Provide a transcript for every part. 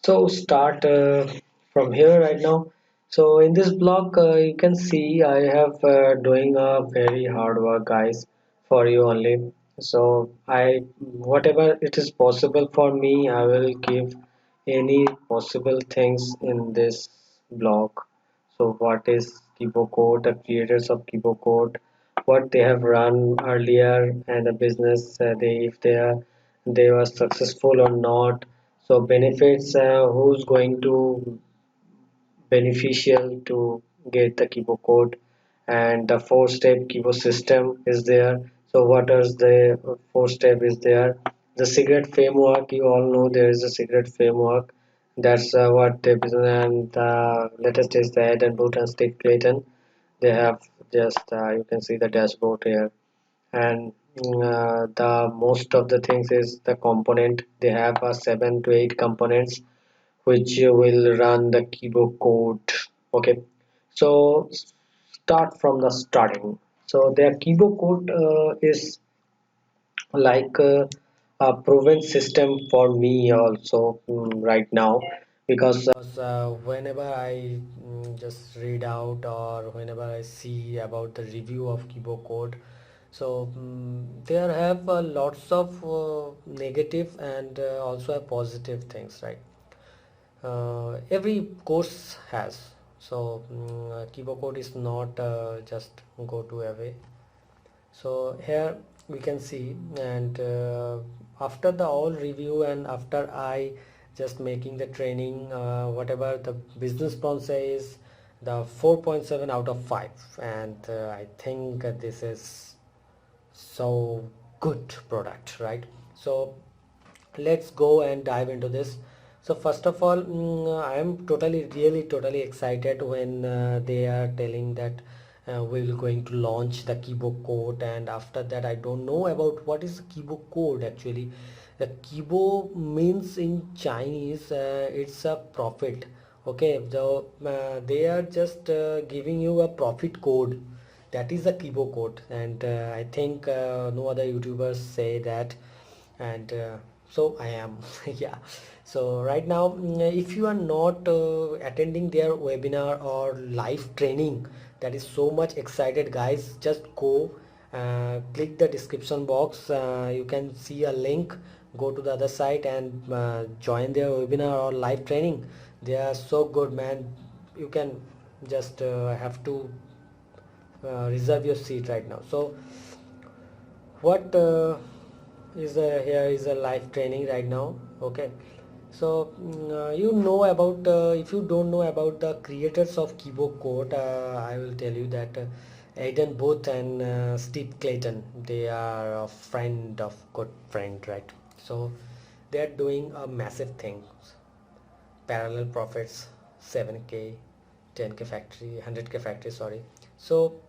So start from here right now. So in this blog, you can see I have doing a very hard work, guys, for you only. So I, whatever it is possible for me, I will give any possible things in this blog. So what is KIBO Code, the creators of KIBO Code, what they have run earlier and the business, they if they were successful or not, so benefits, who's going to beneficial to get the KIBO code, and the four-step KIBO system is there. So what is the four-step is there? The secret framework, you all know there is a secret framework. That's what the business, and the latest is the head and boot and stick Clayton. They have just you can see the dashboard here, and the most of the things is the component. They have 7 to 8 components which will run the KIBO code. Okay, so start from the starting. So their KIBO code is like a proven system for me also, right now, because whenever I just read out or whenever I see about the review of KIBO code, so there have lots of negative and also a positive things, right? Every course has. So KIBO code is not just go to away. So here we can see, and after the all review and after I just making the training, whatever the business plan says, the 4.7 out of 5, and I think this is so good product, right? So let's go and dive into this. So first of all, I am totally really totally excited when they are telling that we're going to launch the KIBO code, and after that I don't know about what is KIBO code actually. The KIBO means in Chinese, it's a profit. Okay, so they are just giving you a profit code. That is a KIBO code, and I think no other YouTubers say that, and so I am. Yeah. So right now, if you are not attending their webinar or live training, that is so much excited, guys, just go click the description box. You can see a link, go to the other site and join their webinar or live training. They are so good, man. You can just have to reserve your seat right now. So what is here is a live training right now. Okay, so you know about, if you don't know about the creators of KIBO code, I will tell you that Aiden Booth and Steve Clayton, they are a friend of good friend, right? So they are doing a massive thing, parallel profits, 7k, 10k factory, 100k factory, sorry. So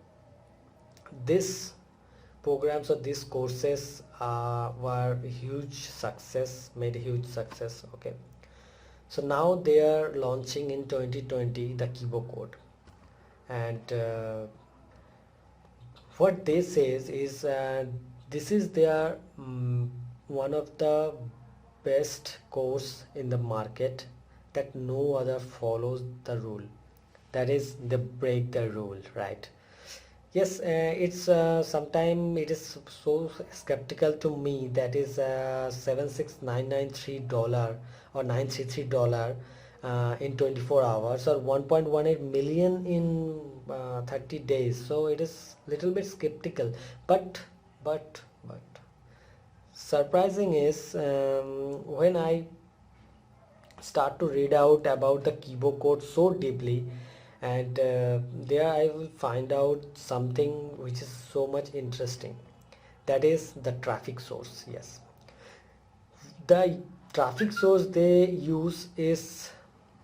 this programs or these courses were huge success, made a huge success. Okay, so now they are launching in 2020 the KIBO code, and what they says is this is their one of the best course in the market, that no other follows the rule, that is they break the rule, right? Yes, it's sometime it is so skeptical to me, that is $76,993 or $933 in 24 hours, or 1.18 million in 30 days. So it is little bit skeptical, but surprising is when I start to read out about the KIBO code so deeply, and there I will find out something which is so much interesting, that is the traffic source. Yes, the traffic source they use is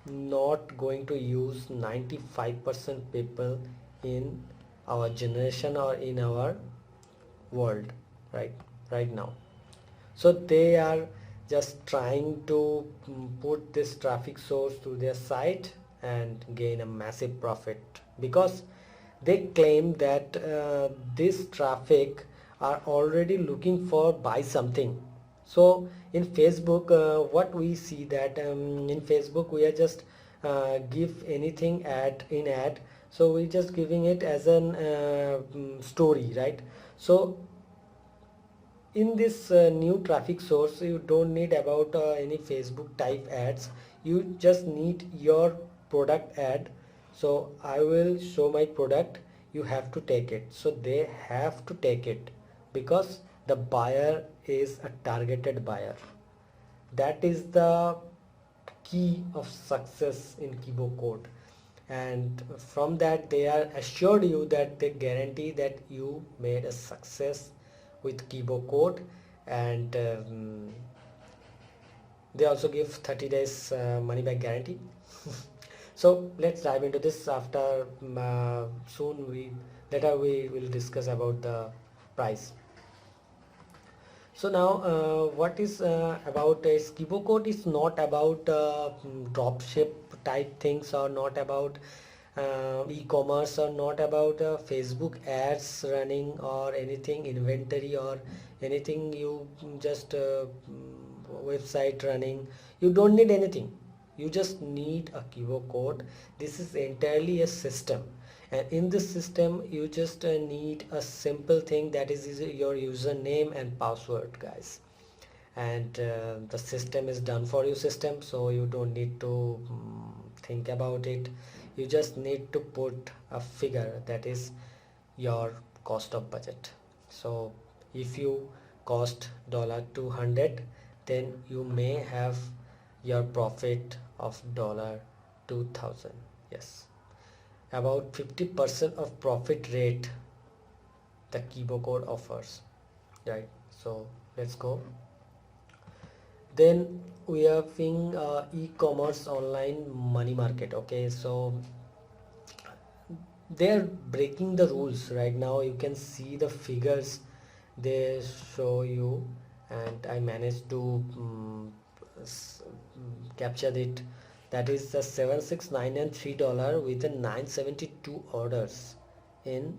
not going to use 95% people in our generation or in our world, right, right now. So they are just trying to put this traffic source to their site and gain a massive profit, because they claim that this traffic are already looking for buy something. So in Facebook, what we see that in Facebook we are just give anything ad, so we just giving it as an story, right? So in this new traffic source, you don't need about any Facebook type ads, you just need your product ad. So I will show my product, you have to take it, so they have to take it because the buyer is a targeted buyer. That is the key of success in KIBO Code, and from that they are assured you that they guarantee that you made a success with KIBO Code. And they also give 30 days money back guarantee. So let's dive into this after soon we later we will discuss about the price. So now what is about is KIBO Code is not about dropship type things, or not about e-commerce, or not about Facebook ads running, or anything inventory, or anything you just website running. You don't need anything, you just need a KIBO Code. This is entirely a system, and in this system you just need a simple thing, that is your username and password, guys. And the system is done for you system, so you don't need to think about it. You just need to put a figure, that is your cost of budget. So if you cost $200, then you may have your profit of $2000. Yes, about 50% of profit rate the KIBO Code offers, right? So let's go. Then we are seeing e-commerce online money market. Okay, so they're breaking the rules right now. You can see the figures they show you, and I managed to capture it. That is the 7,693 with a 972 orders in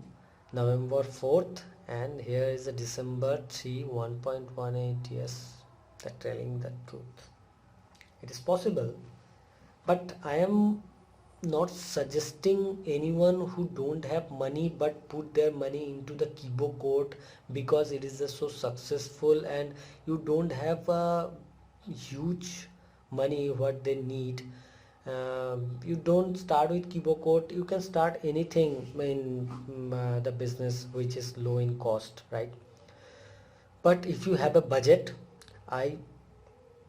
November 4th, and here is the December 3 1.18. Yes, they're telling the truth. It is possible, but I am not suggesting anyone who don't have money but put their money into the KIBO Code because it is so successful, and you don't have a huge money what they need. You don't start with KIBO Code, you can start anything in the business which is low in cost, right? But if you have a budget, I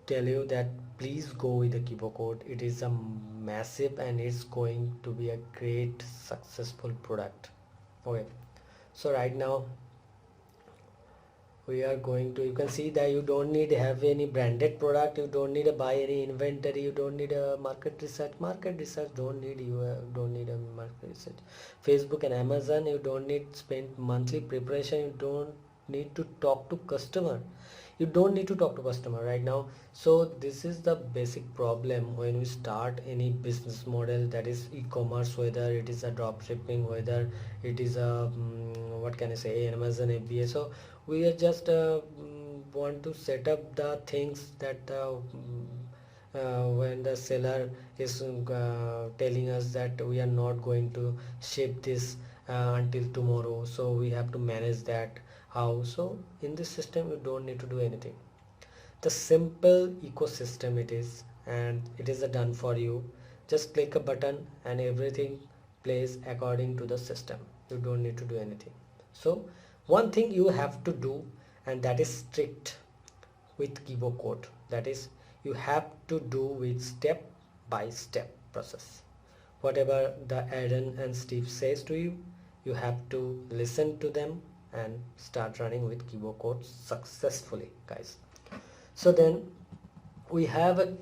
tell you that please go with the KIBO Code. It is a massive and it's going to be a great successful product. Okay, so right now we are going to, you can see that you don't need to have any branded product, you don't need to buy any inventory, you don't need a market research don't need, you don't need a market research. Facebook and Amazon, you don't need spend monthly preparation, you don't need to talk to customer, you don't need to talk to customer right now. So this is the basic problem when we start any business model, that is e-commerce, whether it is a drop shipping, whether it is a what can I say, Amazon FBA. So we are just want to set up the things that when the seller is telling us that we are not going to ship this until tomorrow, so we have to manage that how. So in this system you don't need to do anything, the simple ecosystem it is, and it is done for you. Just click a button and everything plays according to the system, you don't need to do anything. So one thing you have to do, and that is strict with KIBO Code, that is you have to do with step by step process. Whatever the Aaron and Steve says to you, you have to listen to them and start running with KIBO Code successfully, guys. So then we have a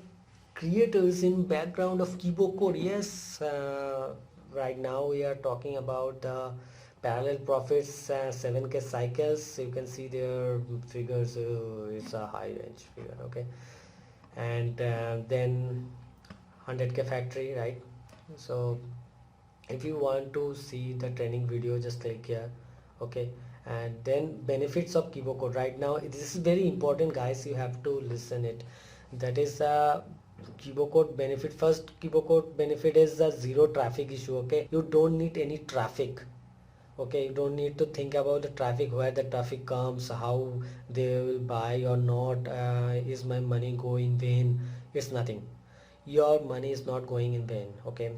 creators in background of KIBO Code. Yes, right now we are talking about the parallel profits, 7k cycles. You can see their figures, it's a high range figure. Okay, and then 100k factory, right? So if you want to see the training video, just click here. Okay, And then benefits of KIBO Code. Right now this is very important, guys, you have to listen it. That is KIBO Code benefit. First KIBO Code benefit is the zero traffic issue. Okay, you don't need any traffic. Okay, you don't need to think about the traffic, where the traffic comes, how they will buy or not, is my money going in vain. It's nothing, your money is not going in vain. Okay,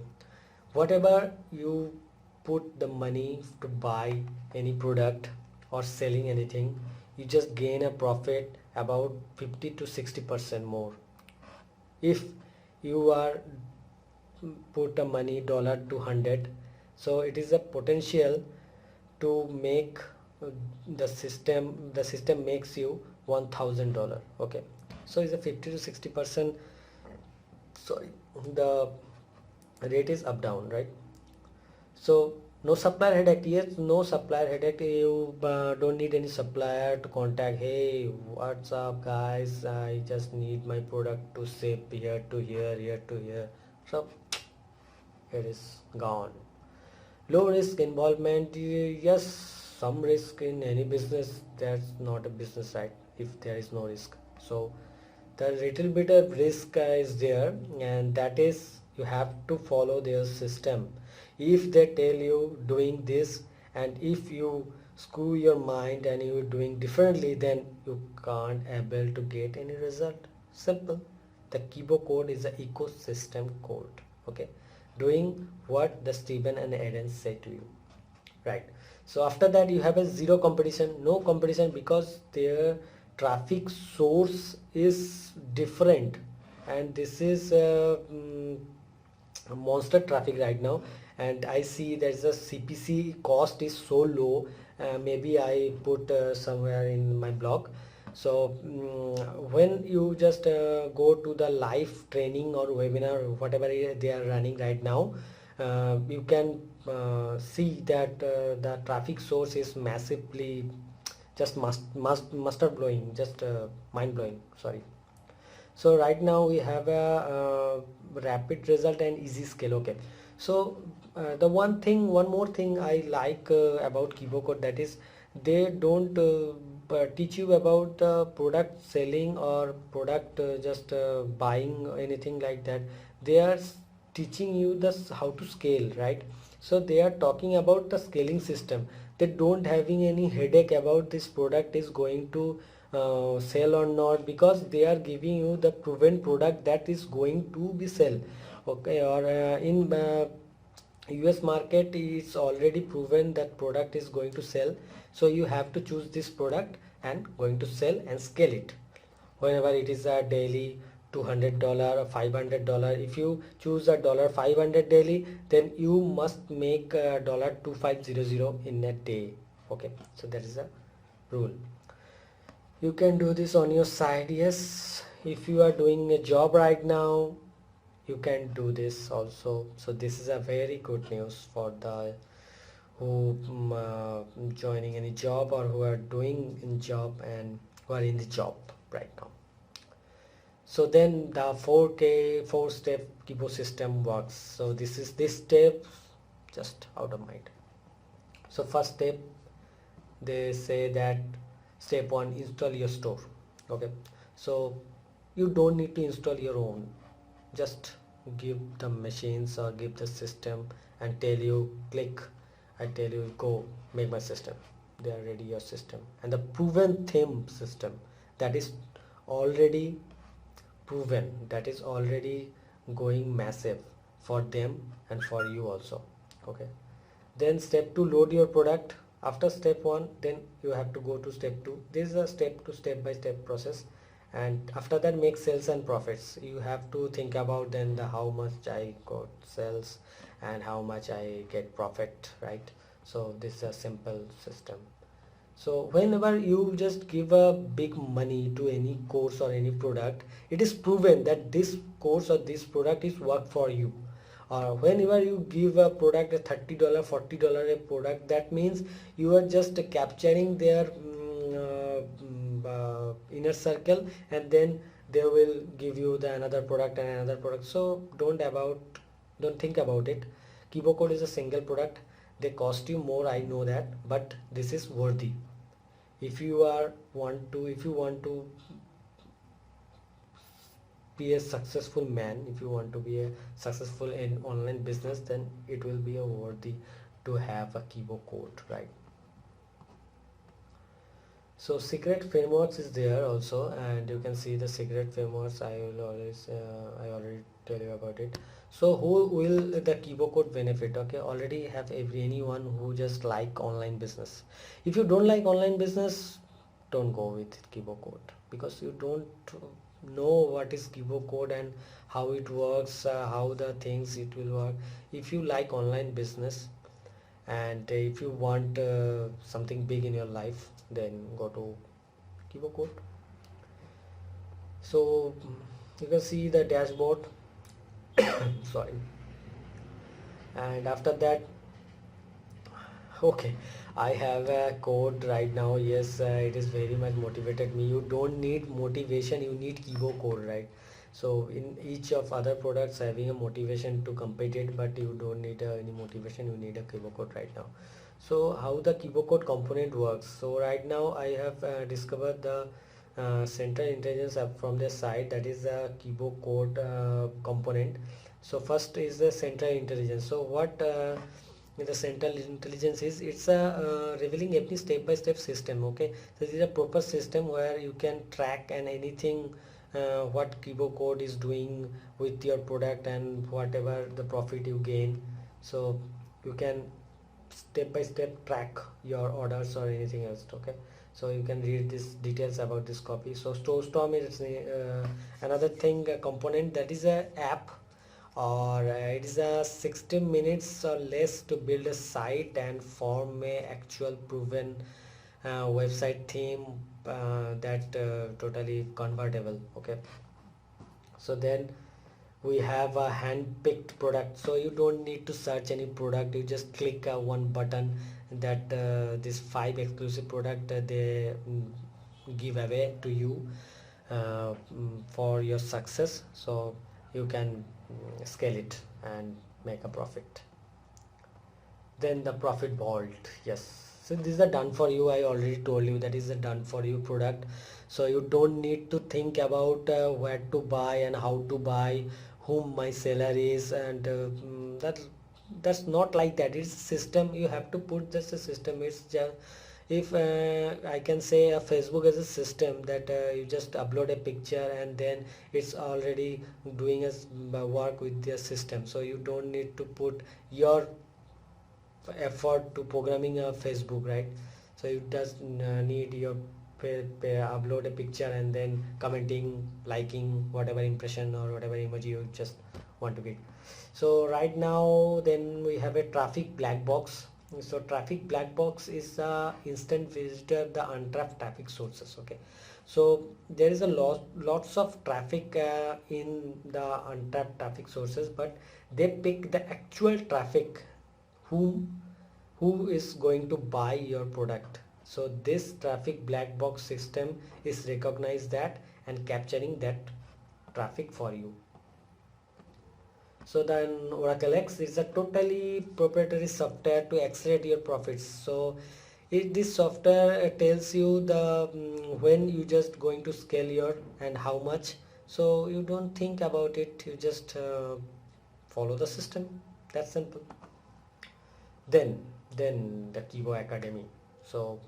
whatever you put the money to buy any product or selling anything, you just gain a profit about 50 to 60% more. If you are put a money $200, so it is a potential to make the system makes you $1,000. Okay, so it's a 50 to 60%. Sorry, the rate is up down, right? So no supplier headache. Yes, no supplier headache. You don't need any supplier to contact. Hey, what's up, guys? I just need my product to ship here to here, here to here. So it is gone. Low risk involvement. Yes, some risk in any business. That's not a business, right? If there is no risk. So the little bit of risk is there, and that is you have to follow their system. If they tell you doing this, and if you screw your mind and you're doing differently, then you can't able to get any result. Simple. The KIBO Code is an ecosystem code. Okay, doing what the Stephen and Eden say to you, right? So after that you have a zero competition. No competition, because their traffic source is different, and this is monster traffic right now. And I see there's a CPC cost is so low. Maybe I put somewhere in my blog. So when you just go to the live training or webinar, whatever they are running right now, you can see that the traffic source is massively just mustard blowing, just mind blowing, sorry. So right now we have a rapid result and easy scale. Okay, so the one more thing I like about KIBO Code, that is they don't teach you about the product selling or product just buying anything like that. They are teaching you how to scale, right? So they are talking about the scaling system. They don't having any headache about this product is going to sell or not, because they are giving you the proven product that is going to be sell. Okay, or in US market it's already proven that product is going to sell. So you have to choose this product and going to sell and scale it. Whenever it is a daily $200 or $500, if you choose a $500 daily, then you must make $2500 in a day. Okay, so that is a rule. You can do this on your side. Yes, if you are doing a job right now, you can do this also. So this is a very good news for the who joining any job, or who are doing in job and who are in the job right now. So then the 4-step KIBO system works. So this step just out of mind. So first step, they say that step 1, install your store. Okay, so you don't need to install your own. Just give the machines or give the system and tell you click, I tell you go make my system. They are ready your system. And the proven theme system, that is already proven, that is already going massive for them and for you also. Okay, then step 2, load your product. After step 1, then you have to go to step 2. This is a step by step process. And after that, make sales and profits. You have to think about then how much I got sales and how much I get profit, right? So this is a simple system. So whenever you just give a big money to any course or any product, it is proven that this course or this product is work for you. Or whenever you give a product a $30, $40 a product, that means you are just capturing their inner circle, and then they will give you the another product and another product. So don't think about it. KIBO Code is a single product they cost you more, I know that, but this is worthy. If you want to be a successful man, if you want to be a successful in online business, then it will be a worthy to have a KIBO code, right? So secret frameworks is there also, and you can see the secret frameworks. I will always I already tell you about it. So who will the KIBO code benefit? Okay, already have anyone who just like online business. If you don't like online business, don't go with KIBO code, because you don't know what is KIBO code and how it works, how the things it will work. If you like online business, and if you want something big in your life, then go to KIBO code. So you can see the dashboard. Sorry. And after that, okay, I have a code right now. Yes, it is very much motivated me. You don't need motivation, you need KIBO code, right? So in each of other products having a motivation to compete it, but you don't need any motivation, you need a KIBO code right now. So how the KIBO code component works? So right now I have discovered the central intelligence from the site, that is the KIBO code component. So first is the central intelligence. So what the central intelligence is, it's a revealing every step-by-step system. Okay, so this is a proper system where you can track and anything what KIBO code is doing with your product and whatever the profit you gain. So you can step by step track your orders or anything else. Okay, so you can read this details about this copy. So Storm is another thing, a component, that is a app, or it is a 60 minutes or less to build a site and form a actual proven website theme that totally convertible. Okay, so then we have a hand-picked product, so you don't need to search any product, you just click one button that this 5 exclusive product they give away to you for your success, so you can scale it and make a profit. Then the profit vault, yes, so this is a done for you. I already told you that is a done for you product, so you don't need to think about where to buy and how to buy, whom my seller is, and that's not like that. It's system, you have to put just a system. It's just, if I can say a Facebook as a system that you just upload a picture and then it's already doing a work with their system, so you don't need to put your effort to programming a Facebook, right? So you just need your upload a picture and then commenting, liking, whatever impression or whatever emoji you just want to get. So right now then we have a traffic black box. So traffic black box is a instant visitor, the untapped traffic sources. Okay, so there is a lots of traffic in the untapped traffic sources, but they pick the actual traffic who is going to buy your product. So this traffic black box system is recognize that and capturing that traffic for you. So then Oracle X is a totally proprietary software to accelerate your profits. So this software tells you the when you just going to scale your and how much. So you don't think about it, you just follow the system. That's simple. Then the KIBO Academy. So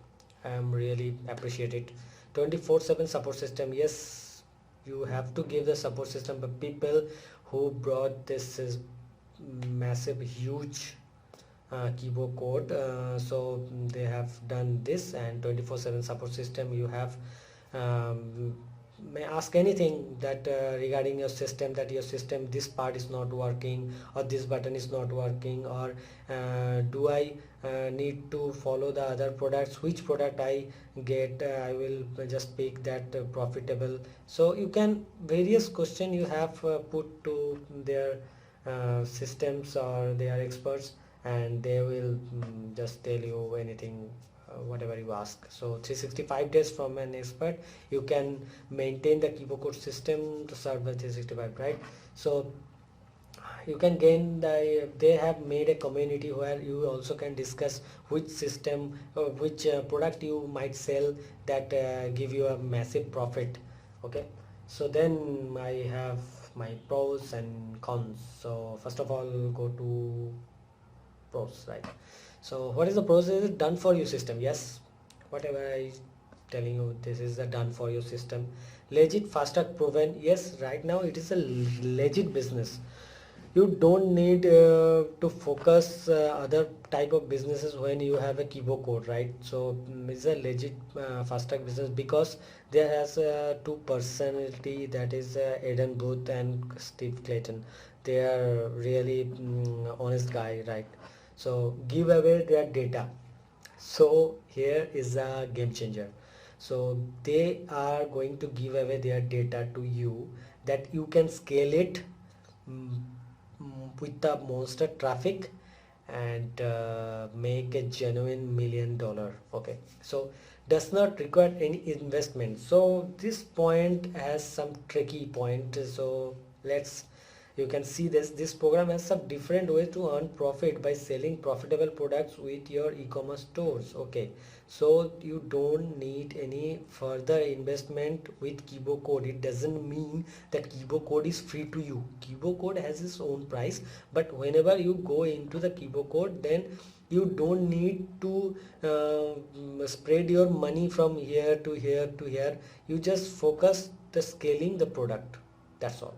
I am really appreciate it. 24/7 support system. Yes, you have to give the support system, but people who brought this is massive huge KIBO code, so they have done this, and 24/7 support system. You have may ask anything that regarding your system, that your system this part is not working or this button is not working, or do I need to follow the other products, which product I get, I will just pick that profitable. So you can various question you have put to their systems or their experts, and they will just tell you anything whatever you ask. So 365 days from an expert, you can maintain the KIBO code system to serve the 365, right? So you can gain they have made a community where you also can discuss which system or which product you might sell that give you a massive profit. Okay, so then I have my pros and cons. So first of all, go to pros, right? So what is the pros? Is it done for you system? Yes, whatever I telling you, this is the done for you system. Legit, faster, proven. Yes, right now it is a legit business. You don't need to focus other type of businesses when you have a KIBO code, right? So it's a legit fast track business because there has two personality, that is Eden Booth and Steve Clayton. They are really honest guy, right? So give away their data. So here is a game changer. So they are going to give away their data to you that you can scale it mm, with the monster traffic and make a genuine $1 million. Okay, so does not require any investment. So this point has some tricky point. So let's, you can see this program has some different ways to earn profit by selling profitable products with your e-commerce stores. Okay, so you don't need any further investment with KIBO code. It doesn't mean that KIBO code is free to you. KIBO code has its own price, but whenever you go into the KIBO code, then you don't need to spread your money from here to here to here. You just focus the scaling the product, that's all.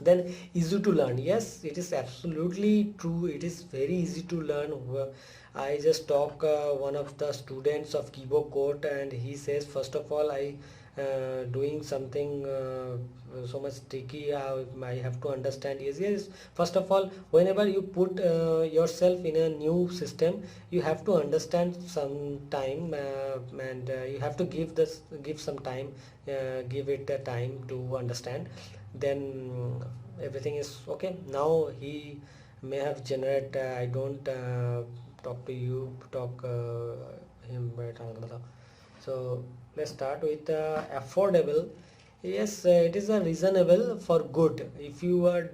Then easy to learn. Yes, it is absolutely true, it is very easy to learn. I just talk one of the students of KIBO code, and he says first of all I doing something so much tricky, I have to understand. Yes, first of all, whenever you put yourself in a new system, you have to understand some time, and you have to give some time, give it a time to understand. Then everything is okay. Now he may have generate I don't talk him right. So let's start with affordable. Yes, it is a reasonable for good. If you are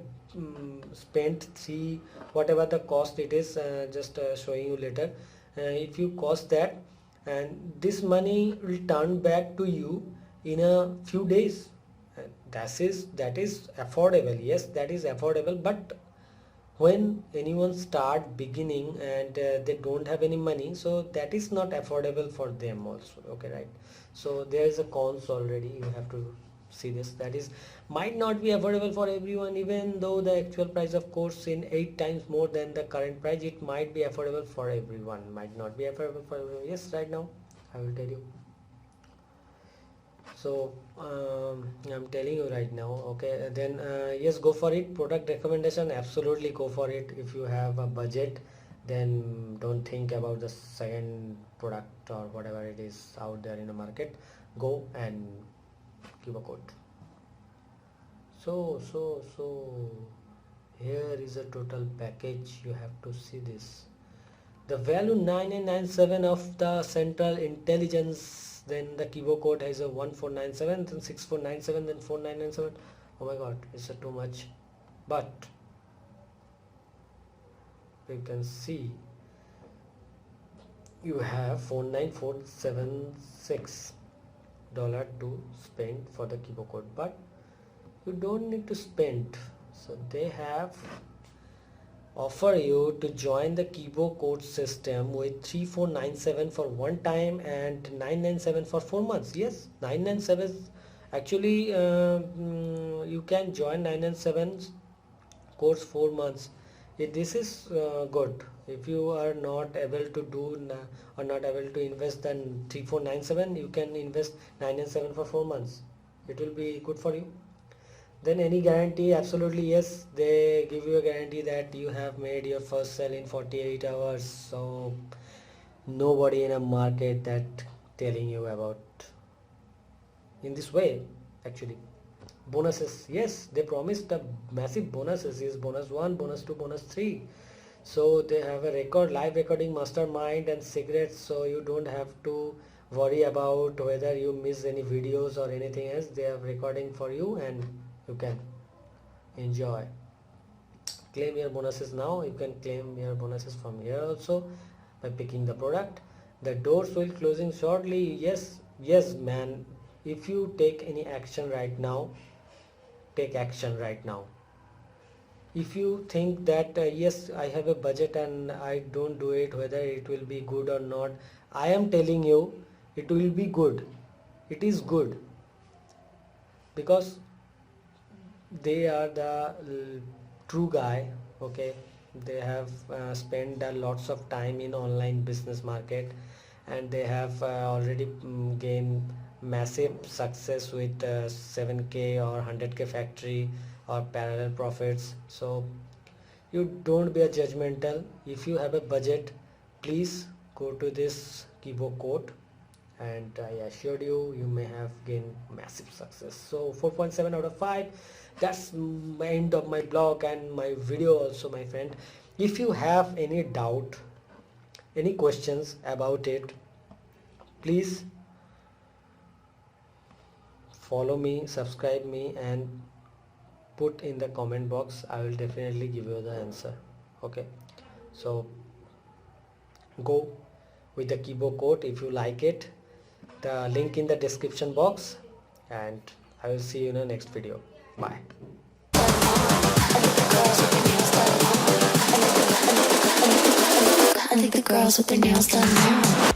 spent three whatever the cost it is, just showing you later, if you cost that, and this money will turn back to you in a few days. That is affordable. Yes, that is affordable. But when anyone start beginning and they don't have any money, so that is not affordable for them also. Okay, right? So there is a cons already, you have to see this. That is might not be affordable for everyone, even though the actual price of course in 8 times more than the current price. It might be affordable for everyone, might not be affordable for everyone. Yes, right now I will tell you. So I'm telling you right now. Okay, then yes, go for it. Product recommendation, absolutely go for it. If you have a budget, then don't think about the second product or whatever it is out there in the market. Go and give a code. So here is a total package. You have to see this. The value 9997 of the central intelligence. Then the KIBO code has a 1497, then 6497, then 4997. Oh my god, it's a too much. But you can see you have $49476 to spend for the KIBO code, but you don't need to spend. So they have offer you to join the KIBO code system with 3497 for one time and 997 for 4 months. Yes, 997 actually you can join 997 course 4 months. This is good. If you are not able to do or not able to invest then 3497, you can invest 997 for 4 months. It will be good for you. Then any guarantee, absolutely yes, they give you a guarantee that you have made your first sell in 48 hours. So nobody in a market that telling you about in this way. Actually bonuses, yes, they promised a massive bonuses. Is bonus 1, bonus 2, bonus 3. So they have a live recording mastermind and secrets, so you don't have to worry about whether you miss any videos or anything else. They have recording for you and you can enjoy. claim your bonuses now. You can claim your bonuses from here also by picking the product. The doors will closing shortly. Yes man, if you take any action right now, take action right now. If you think that yes, I have a budget and I don't do it, whether it will be good or not, I am telling you it will be good. It is good because they are the true guy. Okay, they have spent lots of time in online business market, and they have already gained massive success with 7k or 100k factory or parallel profits. So you don't be a judgmental. If you have a budget, please go to this KIBO Code, and I assured you, you may have gained massive success. So 4.7 out of 5. That's my end of my blog and my video also, my friend. If you have any doubt, any questions about it, please follow me, subscribe me, and put in the comment box. I will definitely give you the answer. Okay, so go with the KIBO Code if you like it. The link in the description box, and I will see you in the next video. Bye. I think the girls with their nails done now.